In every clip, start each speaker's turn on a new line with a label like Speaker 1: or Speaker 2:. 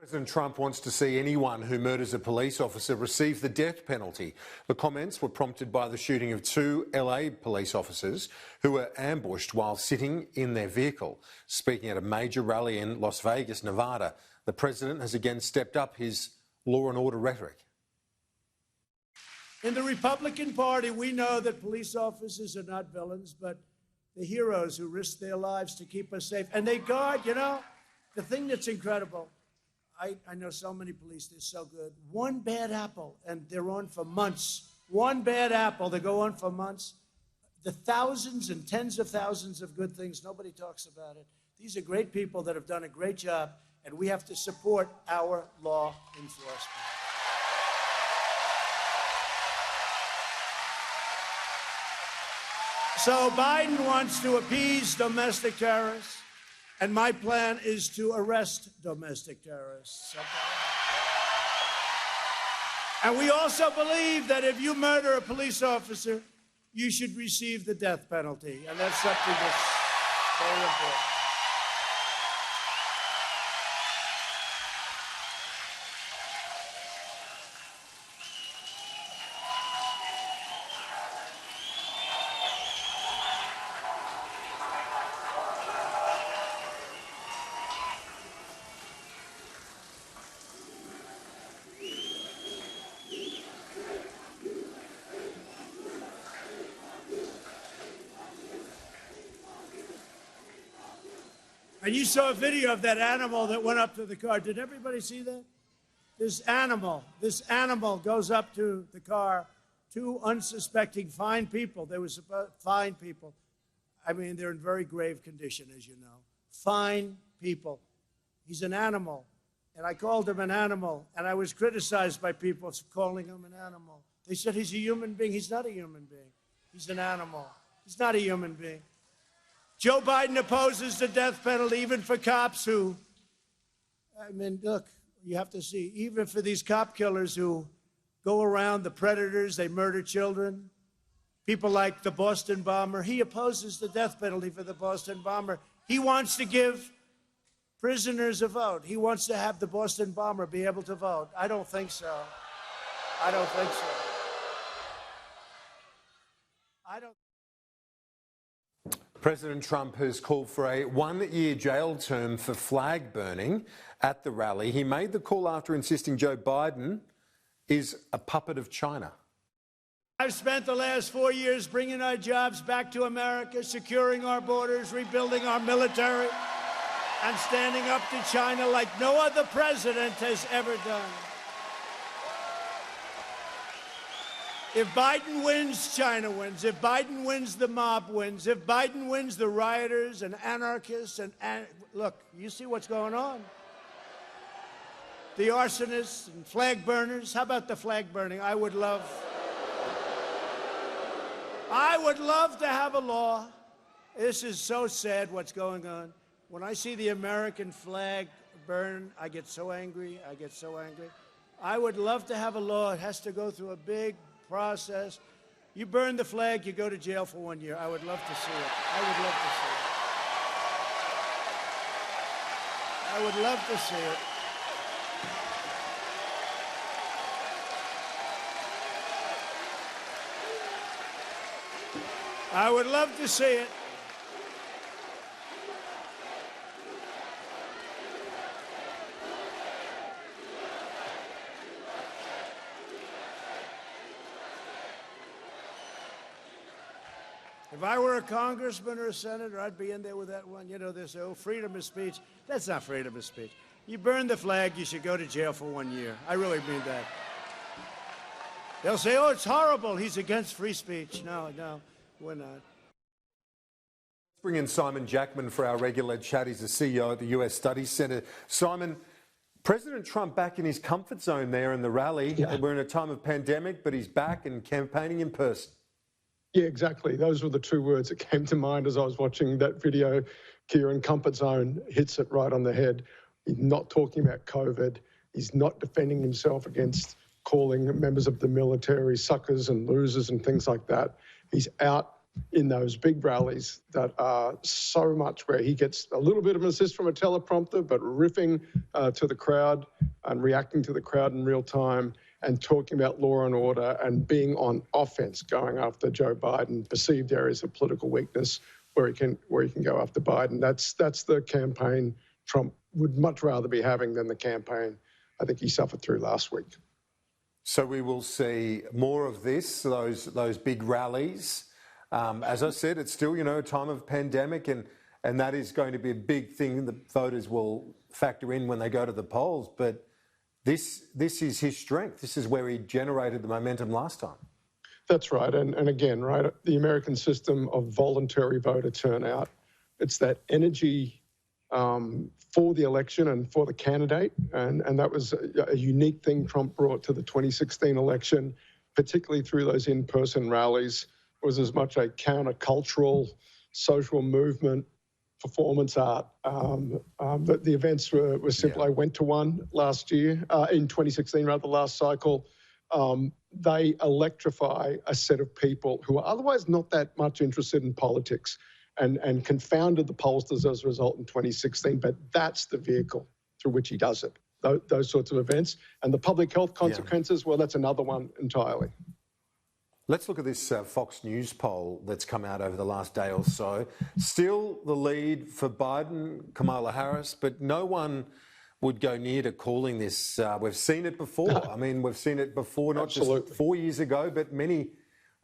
Speaker 1: President Trump wants to see anyone who murders a police officer receive the death penalty. The comments were prompted by the shooting of two LA police officers who were ambushed while sitting in their vehicle. Speaking at a major rally in Las Vegas, Nevada, the president has again stepped up his law and order rhetoric.
Speaker 2: In the Republican Party, we know that police officers are not villains, but the heroes who risk their lives to keep us safe. And they guard, you know, the thing that's incredible, I know so many police, they're so good. One bad apple, and they're on for months. One bad apple, they go on for months. The thousands and tens of thousands of good things, nobody talks about it. These are great people that have done a great job, and we have to support our law enforcement. So Biden wants to appease domestic terrorists, and my plan is to arrest domestic terrorists. Okay? And we also believe that if you murder a police officer, you should receive the death penalty, and that's something that's very important. And you saw a video of that animal that went up to the car. Did everybody see that? This animal goes up to the car, two unsuspecting fine people. They were fine people. I mean, they're in very grave condition, as you know. Fine people. He's an animal. And I called him an animal, and I was criticized by people for calling him an animal. They said he's a human being. He's not a human being. He's an animal. He's not a human being. Joe Biden opposes the death penalty, even for cops who, I mean, look, you have to see, even for these cop killers who go around, the predators, they murder children, people like the Boston bomber. He opposes the death penalty for the Boston bomber. He wants to give prisoners a vote. He wants to have the Boston bomber be able to vote. I don't think so. I don't think so. I don't.
Speaker 1: President Trump has called for a one-year jail term for flag burning at the rally. He made the call after insisting Joe Biden is a puppet of China.
Speaker 2: I've spent the last 4 years bringing our jobs back to America, securing our borders, rebuilding our military, and standing up to China like no other president has ever done. If Biden wins, China wins. If Biden wins, the mob wins. If Biden wins, the rioters and anarchists and look, you see what's going on. The arsonists and flag burners. How about the flag burning? I would love to have a law. This is so sad what's going on. When I see the American flag burn, I get so angry. I get so angry. I would love to have a law. It has to go through a big process. You burn the flag, you go to jail for 1 year. I would love to see it. I would love to see it. I would love to see it. I would love to see it. If I were a congressman or a senator, I'd be in there with that one. You know, this freedom of speech. That's not freedom of speech. You burn the flag, you should go to jail for 1 year. I really mean that. They'll say, oh, it's horrible. He's against free speech. No, we're not.
Speaker 1: Let's bring in Simon Jackman for our regular chat. He's the CEO at the US Studies Centre. Simon, President Trump back in his comfort zone there in the rally. Yeah. We're in a time of pandemic, but he's back and campaigning in person.
Speaker 3: Yeah, exactly. Those were the two words that came to mind as I was watching that video. Kieran, comfort zone, hits it right on the head. He's not talking about COVID. He's not defending himself against calling members of the military suckers and losers and things like that. He's out in those big rallies that are so much where he gets a little bit of an assist from a teleprompter, but riffing to the crowd and reacting to the crowd in real time and talking about law and order and being on offense, going after Joe Biden, perceived areas of political weakness where he can go after Biden. That's the campaign Trump would much rather be having than the campaign I think he suffered through last week.
Speaker 1: So we will see more of this, those big rallies. As I said, it's still, a time of pandemic, and that is going to be a big thing that voters will factor in when they go to the polls. But this is his strength. This is where he generated the momentum last time.
Speaker 3: That's right. And again, right, the American system of voluntary voter turnout, it's that energy for the election and for the candidate. And that was a unique thing Trump brought to the 2016 election, particularly through those in-person rallies, was as much a countercultural social movement, performance art. But the events were simple. I went to one last year, in 2016, rather, last cycle. They electrify a set of people who are otherwise not that much interested in politics and confounded the pollsters as a result in 2016. But that's the vehicle through which he does it, those sorts of events. And the public health consequences, well, that's another one entirely.
Speaker 1: Let's look at this Fox News poll that's come out over the last day or so. Still the lead for Biden, Kamala Harris, but no one would go near to calling this. We've seen it before. I mean, we've seen it before, not just 4 years ago, but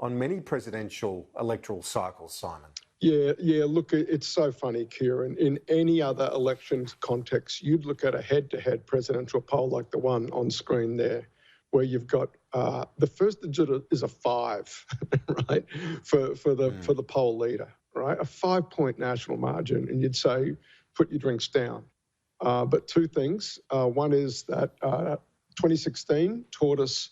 Speaker 1: on many presidential electoral cycles, Simon.
Speaker 3: Yeah, look, it's so funny, Kieran. In any other election context, you'd look at a head-to-head presidential poll like the one on screen there, where you've got the first digit is a 5, right, for the poll leader, right, a 5-point national margin, and you'd say, put your drinks down. But two things. One is that 2016 taught us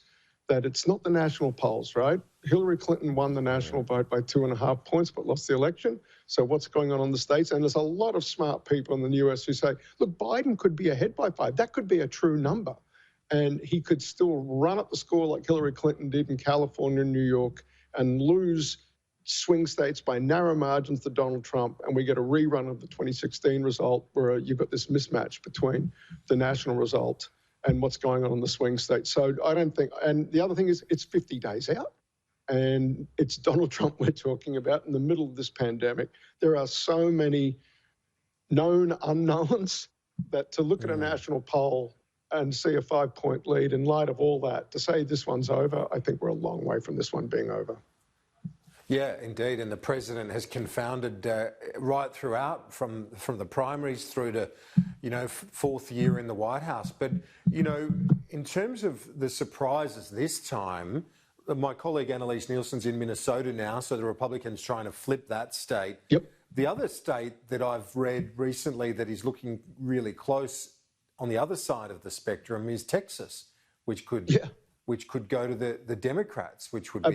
Speaker 3: that it's not the national polls, right? Hillary Clinton won the national vote by 2.5 points, but lost the election. So what's going on in the States? And there's a lot of smart people in the US who say, look, Biden could be ahead by 5. That could be a true number. And he could still run up the score like Hillary Clinton did in California and New York and lose swing states by narrow margins to Donald Trump. And we get a rerun of the 2016 result where you've got this mismatch between the national result and what's going on in the swing states. So I don't think, and the other thing is it's 50 days out. And it's Donald Trump we're talking about in the middle of this pandemic. There are so many known unknowns that to look at a national poll and see a 5-point lead in light of all that, to say this one's over, I think we're a long way from this one being over.
Speaker 1: Yeah, indeed. And the president has confounded right throughout, from the primaries through to, fourth year in the White House. But, in terms of the surprises this time, my colleague Annalise Nielsen's in Minnesota now, so the Republicans trying to flip that state. Yep. The other state that I've read recently that is looking really close on the other side of the spectrum is Texas, which could go to the Democrats, which would be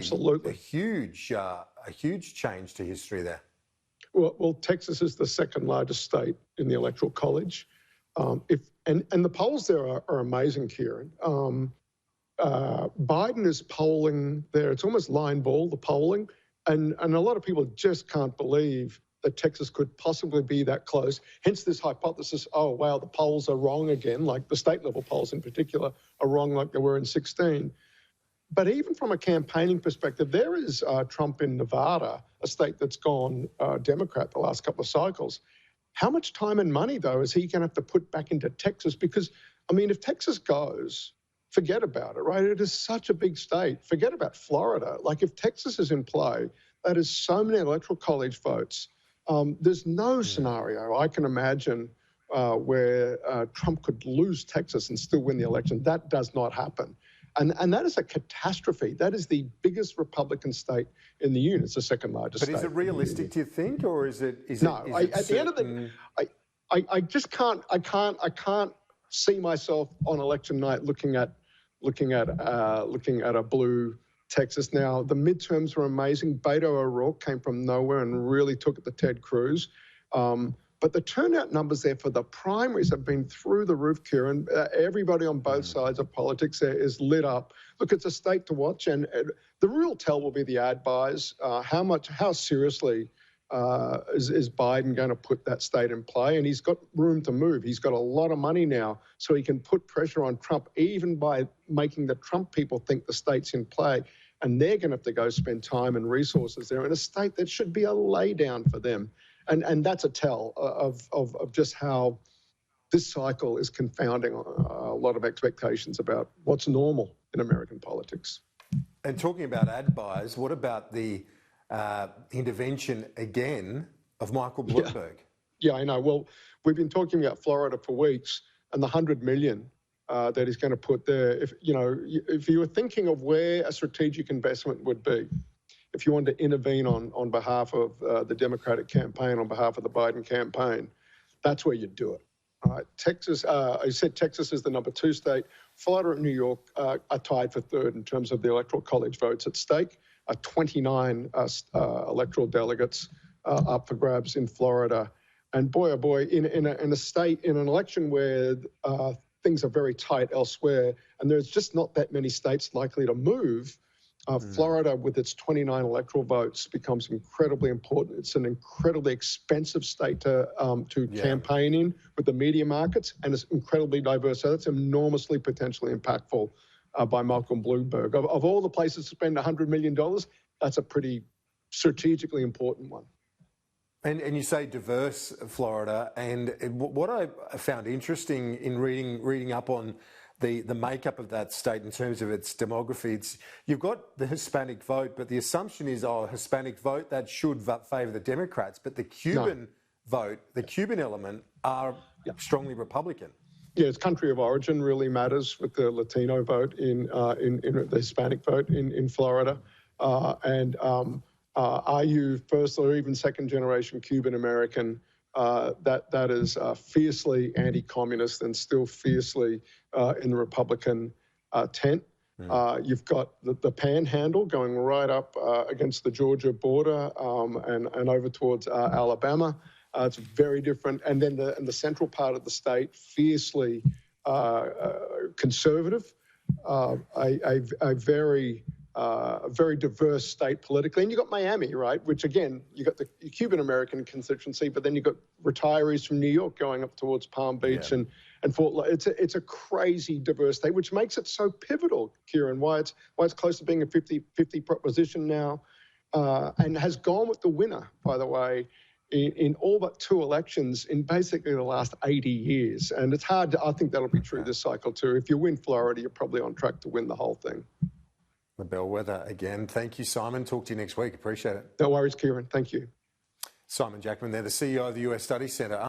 Speaker 1: a huge change to history there.
Speaker 3: Well, Texas is the second largest state in the Electoral College. And the polls there are amazing, Kieran. Biden is polling there. It's almost line ball, the polling. And a lot of people just can't believe that Texas could possibly be that close. Hence this hypothesis, oh, wow, the polls are wrong again, like the state level polls in particular are wrong like they were in 16. But even from a campaigning perspective, there is Trump in Nevada, a state that's gone Democrat the last couple of cycles. How much time and money, though, is he going to have to put back into Texas? Because, I mean, if Texas goes, forget about it, right? It is such a big state. Forget about Florida. Like, if Texas is in play, that is so many electoral college votes. There's no scenario I can imagine where Trump could lose Texas and still win the election. That does not happen. And that is a catastrophe. That is the biggest Republican state in the union. It's the second largest state.
Speaker 1: But is it realistic, do you think, or is it?
Speaker 3: At the end of the day, I just can't. I can't see myself on election night looking at a blue Texas. Now, the midterms were amazing. Beto O'Rourke came from nowhere and really took it to Ted Cruz. But the turnout numbers there for the primaries have been through the roof, Kieran. Everybody on both sides of politics there is lit up. Look, it's a state to watch, and the real tell will be the ad buys. How seriously is Biden going to put that state in play? And he's got room to move. He's got a lot of money now, so he can put pressure on Trump, even by making the Trump people think the state's in play. And they're going to have to go spend time and resources there in a state that should be a laydown for them. And that's a tell of just how this cycle is confounding a lot of expectations about what's normal in American politics.
Speaker 1: And talking about ad buys, what about the intervention again of Michael Bloomberg?
Speaker 3: Yeah, I know. Well, we've been talking about Florida for weeks, and the $100 million that he's going to put there. If you were thinking of where a strategic investment would be, if you wanted to intervene on behalf of the Democratic campaign, on behalf of the Biden campaign, that's where you'd do it. All right. Texas, I said Texas is the number 2 state. Florida and New York are tied for 3rd in terms of the Electoral College votes at stake. 29 electoral delegates up for grabs in Florida. And boy, oh boy, in a state, in an election where things are very tight elsewhere, and there's just not that many states likely to move, Florida, with its 29 electoral votes, becomes incredibly important. It's an incredibly expensive state to campaign in with the media markets, and it's incredibly diverse. So that's enormously potentially impactful by Malcolm Bloomberg. Of all the places to spend $100 million, that's a pretty strategically important one.
Speaker 1: And you say diverse Florida, and what I found interesting in reading up on the makeup of that state in terms of its demography, you've got the Hispanic vote, but the assumption is, Hispanic vote, that should favour the Democrats, but the Cuban vote, the Cuban element, are strongly Republican.
Speaker 3: Yeah, it's country of origin really matters with the Latino vote in the Hispanic vote in Florida, are you first or even second generation Cuban American? That is fiercely anti-communist and still fiercely in the Republican tent. You've got the Panhandle going right up against the Georgia border and over towards Alabama. It's very different. And then the central part of the state, fiercely conservative, a very diverse state politically. And you've got Miami, right, which, again, you've got the Cuban-American constituency, but then you've got retirees from New York going up towards Palm Beach and Fort Lauderdale. It's a crazy diverse state, which makes it so pivotal, Kieran, why it's close to being a 50-50 proposition now, and has gone with the winner, by the way, in all but 2 elections in basically the last 80 years. And it's hard I think that'll be true this cycle too. If you win Florida, you're probably on track to win the whole thing.
Speaker 1: The bellwether again. Thank you, Simon. Talk to you next week. Appreciate it.
Speaker 3: No worries, Kieran. Thank you.
Speaker 1: Simon Jackman, they're the CEO of the US Study Centre.